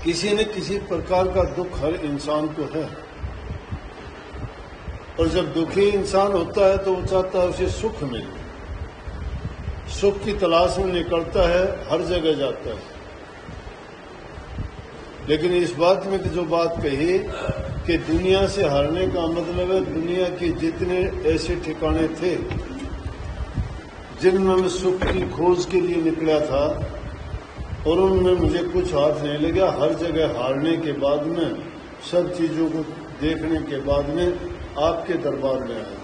किसी न किसी प्रकार का दुख हर इंसान को है, और जब दुखी इंसान होता है तो वो चाहता है उसे सुख मिले, सुख की तलाश में निकलता है, हर जगह जाता है। लेकिन इस बात में जो बात कही कि दुनिया से हारने का मतलब है दुनिया के जितने ऐसे ठिकाने थे जिनमें मैं सुख की खोज के लिए निकला था और उनमें मुझे कुछ हाथ नहीं लगा, हर जगह हारने के बाद में, सब चीजों को देखने के बाद में आपके दरबार में आया,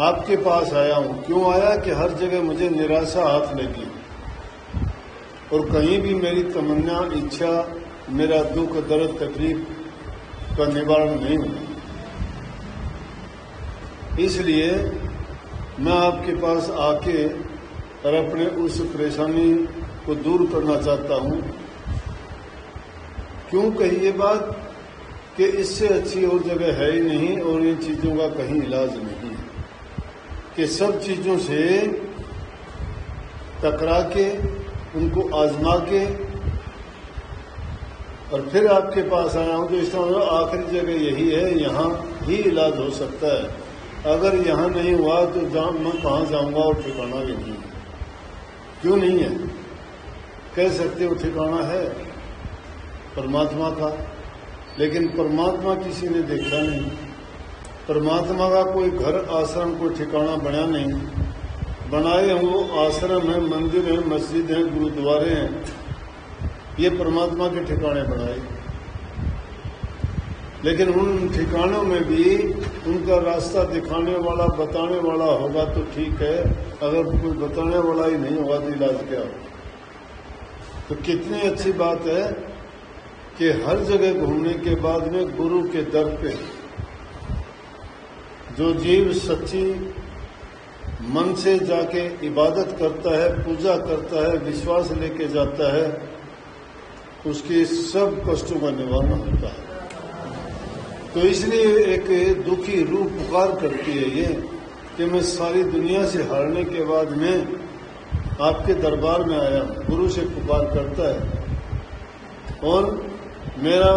आपके पास आया हूं। क्यों आया कि हर जगह मुझे निराशा हाथ लगी और कहीं भी मेरी तमन्ना, इच्छा, मेरा दुख, दर्द, तकलीफ का निवारण नहीं हुआ। इसलिए मैं आपके पास आके और अपने उस परेशानी को दूर करना चाहता हूं। क्यों कही ये बात कि इससे अच्छी और जगह है ही नहीं और इन चीजों का कहीं इलाज नहीं है, कि सब चीजों से टकरा के, उनको आजमा के और फिर आपके पास आया हूं। तो इसका मतलब आखिरी जगह यही है, यहां ही इलाज हो सकता है। अगर यहां नहीं हुआ तो मैं कहां जाऊंगा और ठिकाना भी नहीं है। क्यों नहीं है? कह सकते हो ठिकाना है परमात्मा का, लेकिन परमात्मा किसी ने देखा नहीं। परमात्मा का कोई घर, आश्रम, कोई ठिकाना बना नहीं। बनाए वो आश्रम है, मंदिर है, मस्जिद है, गुरुद्वारे हैं, ये परमात्मा के ठिकाने बनाए। लेकिन उन ठिकानों में भी उनका रास्ता दिखाने वाला, बताने वाला होगा तो ठीक है, अगर कोई बताने वाला ही नहीं होगा तो इलाज क्या हो? तो कितनी अच्छी बात है कि हर जगह घूमने के बाद में गुरु के दर पे जो जीव सच्ची मन से जाके इबादत करता है, पूजा करता है, विश्वास लेके जाता है, उसके सब कष्टों का निवारण होता है। तो इसलिए एक दुखी रूह पुकार करती है ये कि मैं सारी दुनिया से हारने के बाद में आपके दरबार में आया, गुरु से पुकार करता है और मेरा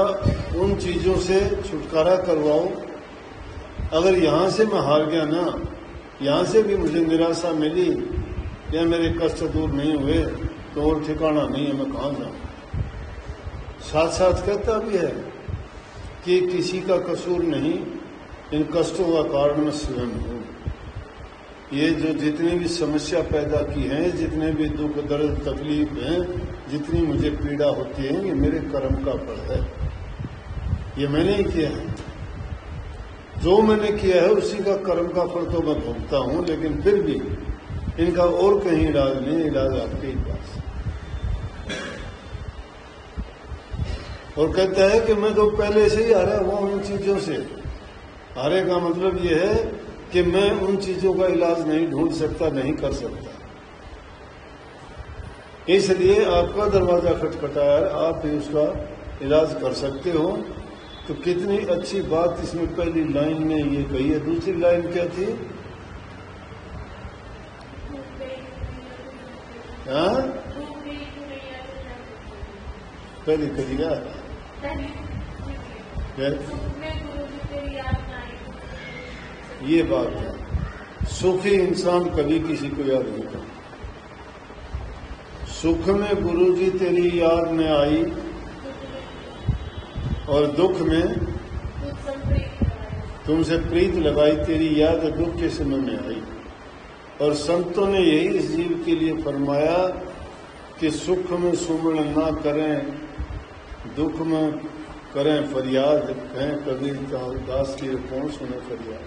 उन चीजों से छुटकारा करवाओ। अगर यहां से मैं हार गया ना, यहां से भी मुझे निराशा मिली या मेरे कष्ट दूर नहीं हुए तो और ठिकाना नहीं है, मैं कहां जाऊं। साथ साथ कहता भी है कि किसी का कसूर नहीं, इन कष्टों का कारण मैं स्वयं हूं। ये जो जितनी भी समस्या पैदा की है, जितने भी दुख, दर्द, तकलीफ हैं, जितनी मुझे पीड़ा होती है, ये मेरे कर्म का फल है, ये मैंने ही किया है। जो मैंने किया है उसी का कर्म का फल तो मैं भोगता हूं, लेकिन फिर भी इनका और कहीं इलाज नहीं, इलाज आपके ही पास। और कहता है कि मैं तो पहले से ही हारा हुआ उन चीजों से। हारे का मतलब यह है कि मैं उन चीजों का इलाज नहीं ढूंढ सकता, नहीं कर सकता। इसलिए आपका दरवाजा खटखटाया, आप ही उसका इलाज कर सकते हो। तो कितनी अच्छी बात इसमें पहली लाइन में ये कही है। दूसरी लाइन क्या थी? हाँ, पहली करिएगा ये बात है। सुखी इंसान कभी किसी को याद नहीं करता। सुख में गुरुजी तेरी याद में आई और दुख में तुमसे प्रीत लगाई, तेरी याद दुख के समय में आई। और संतों ने यही इस जीव के लिए फरमाया कि सुख में सुमरण ना करें, दुख में करें फरियाद। कहें कबीर दास की कौन सुने फरियाद।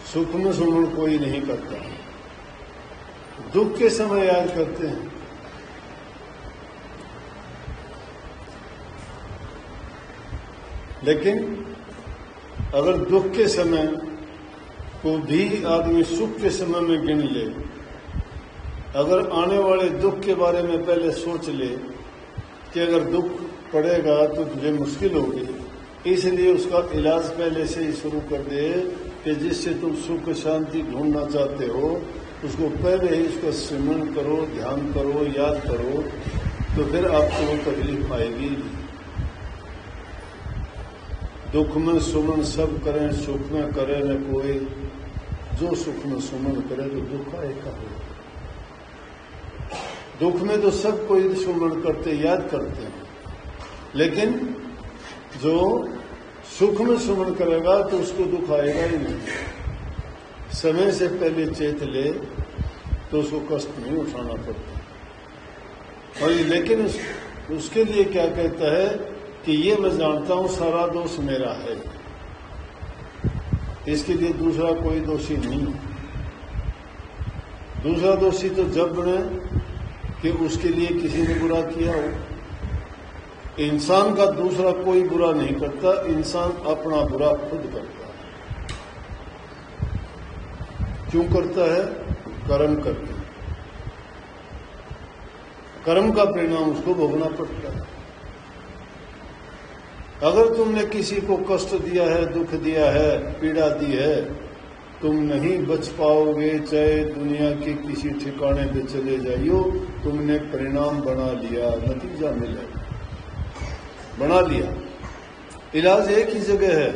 सुख में सुमरण कोई नहीं करता, दुख के समय याद करते हैं। लेकिन अगर दुख के समय को भी आदमी सुख के समय में गिन ले, अगर आने वाले दुख के बारे में पहले सोच ले कि अगर दुख पड़ेगा तो तुझे मुश्किल होगी, इसलिए उसका इलाज पहले से ही शुरू कर दे कि जिससे तुम सुख शांति ढूंढना चाहते हो उसको पहले ही उसका सिमरन करो, ध्यान करो, याद करो, तो फिर आपको वो तकलीफ आएगी नहीं। दुख में सुमन सब करें, सुख में करे न कोई, जो सुख में सुमन करे तो दुख आएगा। दुख में तो सब कोई सुमन करते, याद करते हैं, लेकिन जो सुख में सुमन करेगा तो उसको दुख आएगा ही नहीं। समय से पहले चेत ले तो उसको कष्ट नहीं उठाना पड़ता। और लेकिन उसके लिए क्या कहता है कि ये मैं जानता हूं सारा दोष मेरा है, इसके लिए दूसरा कोई दोषी नहीं। दूसरा दोषी तो जब बने कि उसके लिए किसी ने बुरा किया हो। इंसान का दूसरा कोई बुरा नहीं करता, इंसान अपना बुरा खुद करता है। क्यों करता है? कर्म करके। कर्म का परिणाम उसको भोगना पड़ता है। अगर तुमने किसी को कष्ट दिया है, दुख दिया है, पीड़ा दी है, तुम नहीं बच पाओगे, चाहे दुनिया के किसी ठिकाने पे चले जाइयो, तुमने परिणाम बना लिया, नतीजा मिलेगा, बना लिया। इलाज एक ही जगह है,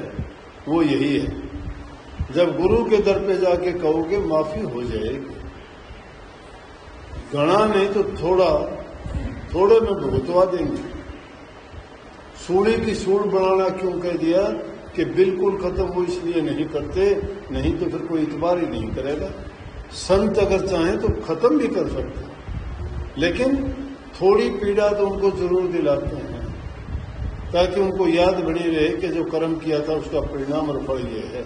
वो यही है। जब गुरु के दर पे जाके कहोगे माफी हो जाएगी। घना नहीं तो थोड़े में भुगतवा देंगे। सूढ़ी की सूढ़ बनाना क्यों कह दिया कि बिल्कुल खत्म हो, इसलिए नहीं करते, नहीं तो फिर कोई इतबार ही नहीं करेगा। संत अगर चाहें तो खत्म भी कर सकते, लेकिन थोड़ी पीड़ा तो उनको जरूर दिलाते हैं, ताकि उनको याद बनी रहे कि जो कर्म किया था उसका परिणाम और फल ये है।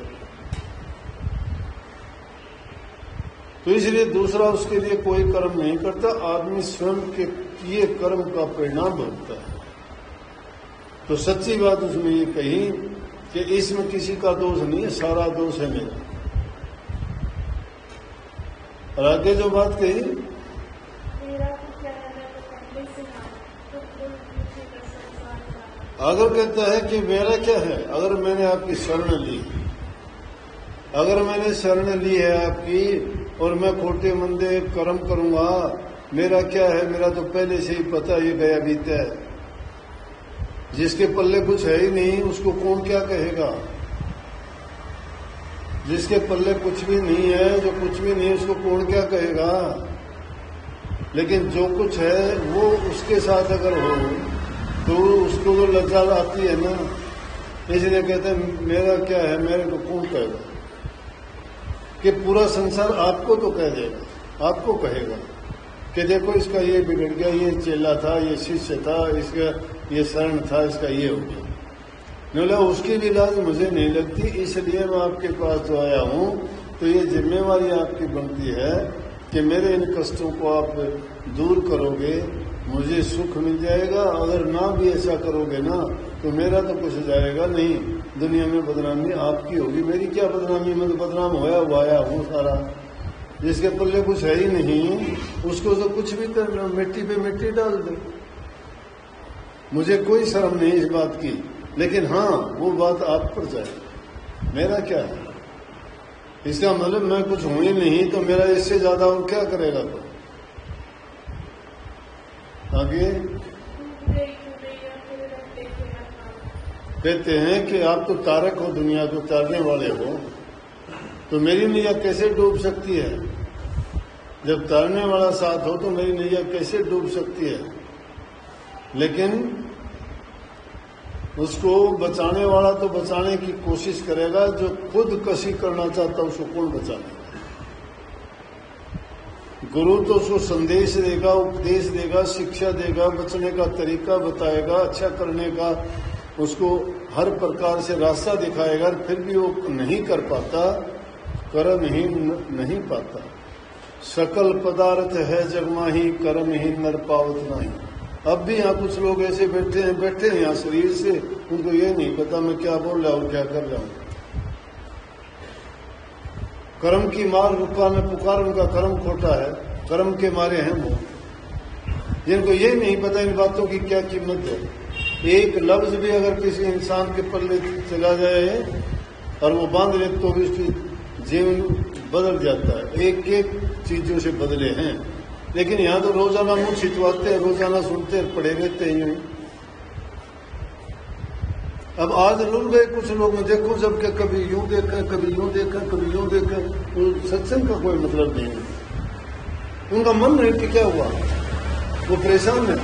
तो इसलिए दूसरा उसके लिए कोई कर्म नहीं करता, आदमी स्वयं के किए कर्म का परिणाम भोगता है। तो सच्ची बात उसमें ये कही कि इसमें किसी का दोष नहीं है, सारा दोष है मेरा। और आगे जो बात कही, अगर कहता है कि मेरा क्या है, अगर मैंने आपकी शरण ली, अगर मैंने शरण ली है आपकी और मैं खोटे मंदे कर्म करूंगा, मेरा क्या है? मेरा तो पहले से ही पता, ये गया बीता है। जिसके पल्ले कुछ है ही नहीं उसको कौन क्या कहेगा? जिसके पल्ले कुछ भी नहीं है, जो कुछ भी नहीं है, उसको कौन क्या कहेगा? लेकिन जो कुछ है वो उसके साथ अगर हो तो उसको तो लज्जा आती है ना। इसलिए कहते हैं मेरा क्या है, मेरे को कौन कहेगा? कि पूरा संसार आपको तो कह देगा, आपको कहेगा कि देखो इसका ये बिगड़ गया, ये चेला था, ये शिष्य था, इसका ये शरण था, इसका ये हो गया। बोला उसकी भी लाज मुझे नहीं लगती, इसलिए मैं आपके पास जो आया हूं, तो ये जिम्मेवारी आपकी बनती है कि मेरे इन कष्टों को आप दूर करोगे, मुझे सुख मिल जाएगा। अगर ना भी ऐसा करोगे ना तो मेरा तो कुछ जाएगा नहीं, दुनिया में बदनामी आपकी होगी, मेरी क्या बदनामी? मैं तो बदनाम होया हुआ आया हूँ सारा। जिसके पल्ले कुछ है ही नहीं उसको तो कुछ भी कर लो, मिट्टी पे मिट्टी डाल दो, मुझे कोई शर्म नहीं इस बात की। लेकिन हाँ, वो बात आप पर जाए, मेरा क्या है? इसका मतलब मैं कुछ हूं ही नहीं, तो मेरा इससे ज्यादा और क्या करेगा? तो आगे कहते हैं कि आप तो तारक हो, दुनिया को तारने वाले हो, तो मेरी नैया कैसे डूब सकती है? जब तारने वाला साथ हो तो मेरी नैया कैसे डूब सकती है? लेकिन उसको बचाने वाला तो बचाने की कोशिश करेगा, जो खुद कसी करना चाहता उसको कौन बचाने? गुरु तो उसको संदेश देगा, उपदेश देगा, शिक्षा देगा, बचने का तरीका बताएगा, अच्छा करने का उसको हर प्रकार से रास्ता दिखाएगा। फिर भी वो नहीं कर पाता, कर्म ही नहीं पाता। सकल पदार्थ है जगमाही, कर्म ही नर पावत नहीं। अब भी यहाँ कुछ लोग ऐसे बैठे हैं यहाँ शरीर से, उनको ये नहीं पता मैं क्या बोल रहा हूँ, क्या कर रहा हूँ। कर्म की मार रुका में पुकार, उनका कर्म खोटा है, कर्म के मारे हैं वो, जिनको ये नहीं पता इन बातों की क्या कीमत है। एक लफ्ज भी अगर किसी इंसान के पल्ले चला जाए और वो बांध ले तो भी उसकी जीवन बदल जाता है। एक एक चीजों से बदले हैं, लेकिन यहाँ तो रोजाना मुंह छिटवाते हैं, रोजाना सुनते हैं, पड़े रहते हैं। अब आज रुल गए कुछ लोग, देखो जब के कभी यूं देखा, कभी यूं देखा, कभी यूं देखा, तो सत्संग का कोई मतलब नहीं है। उनका मन है कि क्या हुआ, वो परेशान है।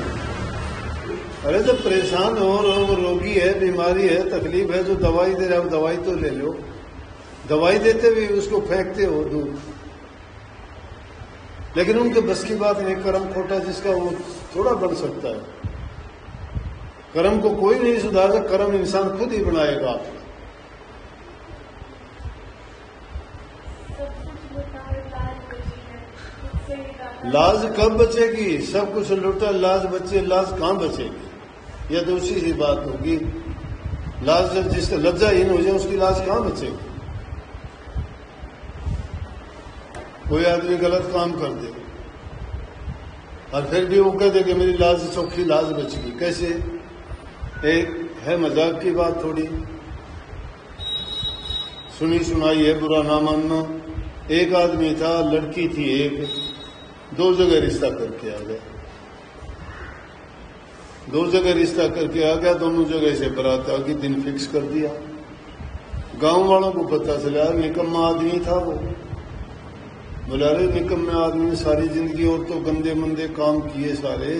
अरे जब परेशान हो, रोगी है, बीमारी है, तकलीफ है, जो दवाई दे रहा है दवाई तो ले लो। दवाई देते हुए उसको फेंकते हो दूर। लेकिन उनके बस की बात नहीं, कर्म खोटा जिसका वो थोड़ा बढ़ सकता है। कर्म को कोई नहीं सुधार सकता, कर्म इंसान खुद ही बनाएगा। लाज कब बचेगी? सब कुछ लुटा, लाज बचे, लाज कहां बचेगी? यह तो उसी सी बात होगी। लाज जब जिसका लज्जाहीन हो जाए उसकी लाज कहां बचेगी? कोई आदमी गलत काम कर दे और फिर भी वो कह दे कि मेरी लाज चौखी लाज बच गई। कैसे? एक है मजाक की बात, थोड़ी सुनी सुनाई है, बुरा ना मानना। एक आदमी था, लड़की थी एक, 2 जगह रिश्ता करके आ गया। 2 जगह रिश्ता करके आ गया, दोनों जगह से बारात आके दिन फिक्स कर दिया। गांव वालों को पता चला, निकम्मा आदमी था वो। बोला अरे निकम्मे आदमी ने सारी जिंदगी और तो गंदे मंदे काम किए सारे,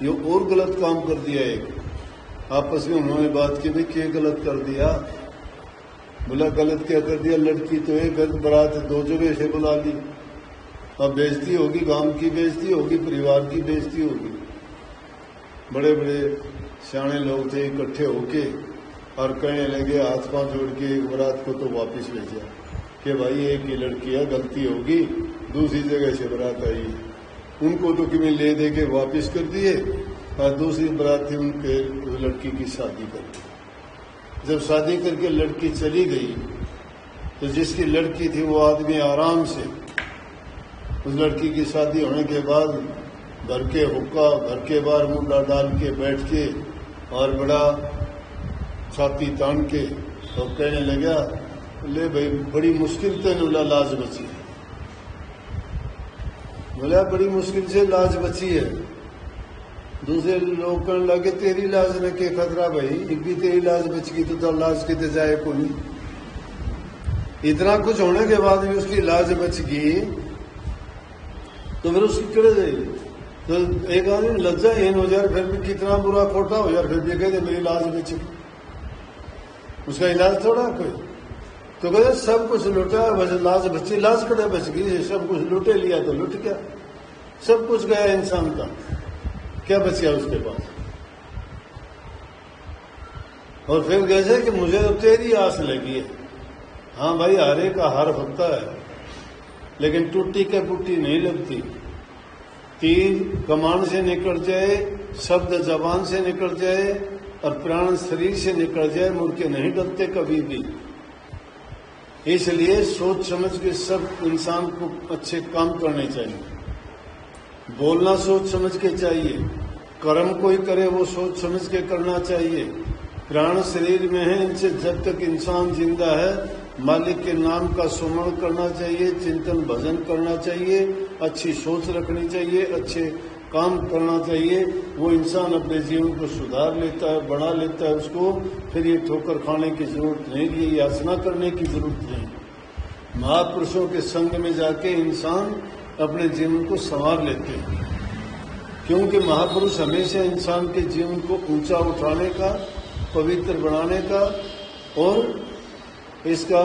ये और गलत काम कर दिया। एक आपस में उन्होंने बात की, भाई क्या गलत कर दिया? बोला गलत क्या कर दिया? लड़की तो एक बारात 2 जगह से बुला ली। अब बेइज्जती होगी, गांव की बेइज्जती होगी, परिवार की बेइज्जती होगी। बड़े बड़े सियाने लोग थे, इकट्ठे होके और कहने लगे, हाथ पांव जोड़ के एक बारात को तो वापिस भेजा कि भाई एक ही लड़की है, गलती होगी, दूसरी जगह से बारात आई। उनको तो कि ले दे के वापिस कर दिए और दूसरी बारात थी उनके लड़की की शादी कर दी। जब शादी करके लड़की चली गई तो जिसकी लड़की थी वो आदमी आराम से उस लड़की की शादी होने के बाद घर के हुक्का, घर के बाहर मुंडा डाल के बैठ के और बड़ा छाती तान के तो कहने लगा, ले भाई बड़ी मुश्किल से बोला लाज बची। बोला बड़ी मुश्किल से लाज बची है। दूसरे लोग कहने लगे तेरी लाज ने के खतरा भाई, एक भी तेरी लाज बच गई तो लाज कितने जाए को नहीं। इतना कुछ होने के बाद भी उसकी लाज बच गई तो फिर उसकी करे जाएगी। तो एक आदमी लज्जाहीन हो जाए, फिर भी कितना बुरा खोटा हो जाए, फिर भी कहते मेरी लाज बच गई, उसका इलाज थोड़ा कोई। तो कहते सब कुछ लुटा, बस लाज बची। लाज कड़े बच गई? सब कुछ लुटे लिया तो लुट गया, सब कुछ गया इंसान का, क्या बच गया उसके पास? और फिर कैसे कि मुझे तो तेरी आस लगी है। हाँ भाई, हारे का हार होता है, लेकिन टूटी के पुट्टी नहीं लगती। तीर कमान से निकल जाए, शब्द जबान से निकल जाए और प्राण शरीर से निकल जाए, मुड़ के नहीं डरते कभी भी। इसलिए सोच समझ के सब इंसान को अच्छे काम करने चाहिए। बोलना सोच समझ के चाहिए, कर्म कोई करे वो सोच समझ के करना चाहिए। प्राण शरीर में है, इनसे जब तक इंसान जिंदा है मालिक के नाम का सुमरण करना चाहिए, चिंतन भजन करना चाहिए, अच्छी सोच रखनी चाहिए, अच्छे काम करना चाहिए। वो इंसान अपने जीवन को सुधार लेता है, बढ़ा लेता है उसको। फिर ये ठोकर खाने की जरूरत नहीं, ये याचना करने की जरूरत नहीं। महापुरुषों के संग में जाके इंसान अपने जीवन को संवार लेते हैं, क्योंकि महापुरुष हमेशा इंसान के जीवन को ऊंचा उठाने का, पवित्र बनाने का और इसका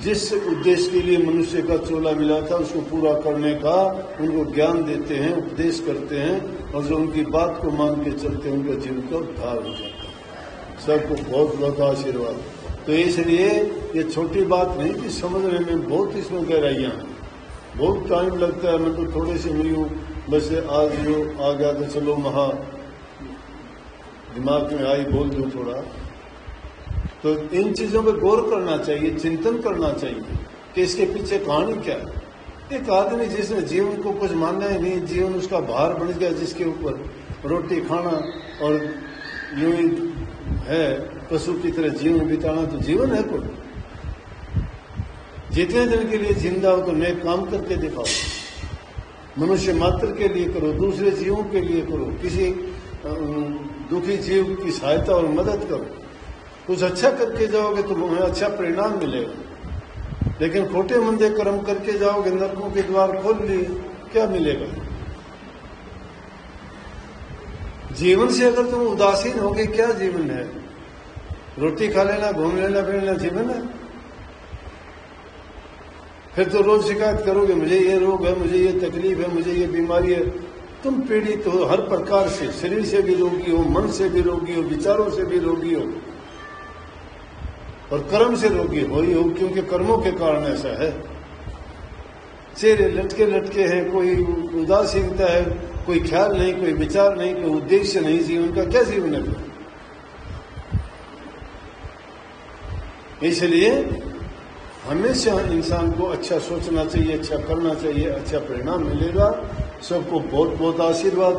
जिस उद्देश्य के लिए मनुष्य का चोला मिला था उसको पूरा करने का उनको ज्ञान देते हैं, उपदेश करते हैं। और जो उनकी बात को मान के चलते हैं उनका जीवन का उद्धार हो जाता है। सबको बहुत बहुत आशीर्वाद। तो इसलिए ये छोटी बात नहीं कि समझने में बहुत इसमें गहराइयां हैं, बहुत टाइम लगता है। मैं तो थोड़े से नहीं हूँ, बस आज जो आ गया तो चलो महा दिमाग में आई बोल दूं थोड़ा। तो इन चीजों पर गौर करना चाहिए, चिंतन करना चाहिए कि इसके पीछे कहानी क्या है। एक आदमी जिसने जीवन को कुछ मानना ही नहीं, जीवन उसका भार बन गया, जिसके ऊपर रोटी खाना और यूं ही है पशु की तरह जीवन बिताना, तो जीवन है कोई? जितने दिन के लिए जिंदा हो तो नेक काम करके दिखाओ। मनुष्य मात्र के लिए करो, दूसरे जीवों के लिए करो, किसी दुखी जीव की सहायता और मदद करो। कुछ अच्छा करके जाओगे तो तुम्हें अच्छा परिणाम मिलेगा। लेकिन खोटे मंदे कर्म करके जाओगे, नरकों के द्वार खोल लिए, क्या मिलेगा? जीवन से अगर तुम उदासीन होगे, क्या जीवन है? रोटी खा लेना, घूम लेना फिरना जीवन है? फिर तो रोज शिकायत करोगे, मुझे ये रोग है, मुझे ये तकलीफ है, मुझे ये बीमारी है। तुम पीड़ित हो हर प्रकार से, शरीर से भी रोगी हो, मन से भी रोगी हो, विचारों से भी रोगी हो, और कर्म से रोगी हो ही हो, क्योंकि कर्मों के कारण ऐसा है। चेहरे लटके लटके हैं, कोई उदासीनता है, कोई ख्याल नहीं, कोई विचार नहीं, कोई उद्देश्य नहीं जीवन का। क्या जीवन है? इसलिए हमेशा इंसान को अच्छा सोचना चाहिए, अच्छा करना चाहिए, अच्छा परिणाम मिलेगा। सबको बहुत बहुत आशीर्वाद।